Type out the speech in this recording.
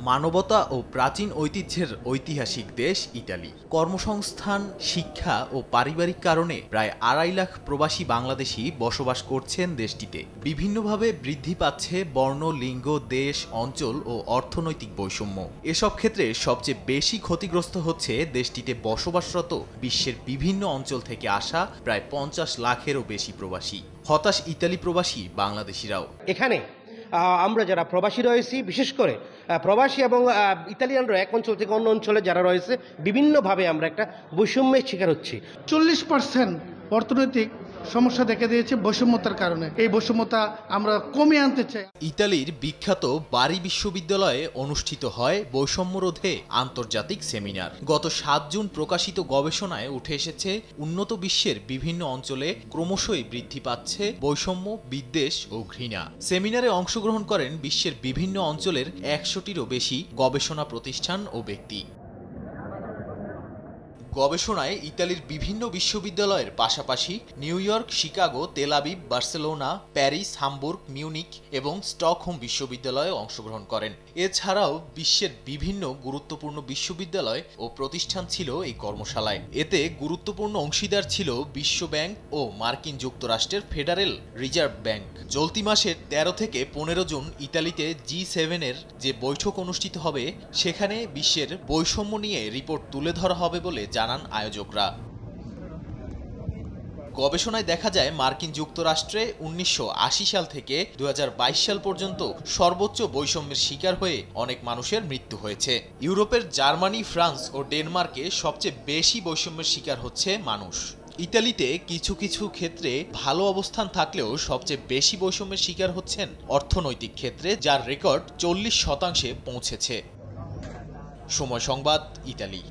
মানবতা ও প্রাচীন ঐতিহ্যের ঐতিহাসিক দেশ ইতালি। কর্মসংস্থান, শিক্ষা ও পারিবারিক কারণে প্রায় 2.5 লাখ প্রবাসী বাংলাদেশি বসবাস করছেন দেশটিতে। বিভিন্নভাবে বৃদ্ধি পাচ্ছে বর্ণ, লিঙ্গ, দেশ, অঞ্চল ও অর্থনৈতিক বৈষম্য। এসব ক্ষেত্রে সবচেয়ে বেশি ক্ষতিগ্রস্ত হচ্ছে দেশটিতে বসবাসরত বিশ্বের বিভিন্ন অঞ্চল থেকে আসা প্রায় 50 লাখেরও বেশি প্রবাসী। হতাশ ইতালি প্রবাসী বাংলাদেশিরাও। এখানে আমরা যারা প্রবাসী রয়েছি, বিশেষ করে প্রবাসী এবং ইতালিয়ানরা এক অঞ্চল থেকে অন্য অঞ্চলে যারা রয়েছে, বিভিন্নভাবে আমরা একটা বৈষম্যের শিকার হচ্ছি। 40% অর্থনৈতিক সমস্যা দেখা দিয়েছে বৈষম্যতার কারণে। এই বৈষম্যতা আমরা কমিয়ে আনতে চাই। ইতালির বিখ্যাত বারি বিশ্ববিদ্যালয়ে অনুষ্ঠিত হয় বৈষম্য রোধে আন্তর্জাতিক সেমিনার। গত 7 জুন প্রকাশিত গবেষণায় উঠে এসেছে, উন্নত বিশ্বের বিভিন্ন অঞ্চলে ক্রমশই বৃদ্ধি পাচ্ছে বৈষম্য, বিদ্বেষ ও ঘৃণা। সেমিনারে অংশগ্রহণ করেন বিশ্বের বিভিন্ন অঞ্চলের 100টিরও বেশি গবেষণা প্রতিষ্ঠান ও ব্যক্তি। গবেষণায় ইতালির বিভিন্ন বিশ্ববিদ্যালয়ের পাশাপাশি new York, Chicago, Tel Aviv, Barcelona, Paris, Hamburg, Munich এবং স্টকহোম বিশ্ববিদ্যালয়ে অংশগ্রহণ করেন। এছাড়াও বিশ্বের বিভিন্ন গুরুত্বপূর্ণ বিশ্ববিদ্যালয় ও প্রতিষ্ঠান ছিল এই কর্মশালায়। এতে গুরুত্বপূর্ণ অংশীদার ছিল বিশ্ব ব্যাংক ও মার্কিন যুক্তরাষ্ট্রের ফেডারেল রিজার্ভ ব্যাংক। চলতি মাসের 13 থেকে 15 জুন ইতালিতে G7-এর যে বৈঠক অনুষ্ঠিত হবে, সেখানে বিশ্বের বৈষম্য নিয়ে রিপোর্ট তুলে ধরা হবে বলে জানান আয়োজকরা। গবেষণায় দেখা যায়, মার্কিন যুক্তরাষ্ট্রে 1980 সাল থেকে 2022 সাল পর্যন্ত সর্বোচ্চ বৈষম্যের শিকার হয়ে অনেক মানুষের মৃত্যু হয়েছে। ইউরোপের জার্মানি, ফ্রান্স ও ডেনমার্কে সবচেয়ে বেশি বৈষম্যের শিকার হচ্ছে মানুষ। ইতালিতে কিছু কিছু ক্ষেত্রে ভালো অবস্থান থাকলেও সবচেয়ে বেশি বৈষম্যের শিকার হচ্ছেন অর্থনৈতিক ক্ষেত্রে, যার রেকর্ড 40% পৌঁছেছে। সময় সংবাদ, ইতালি।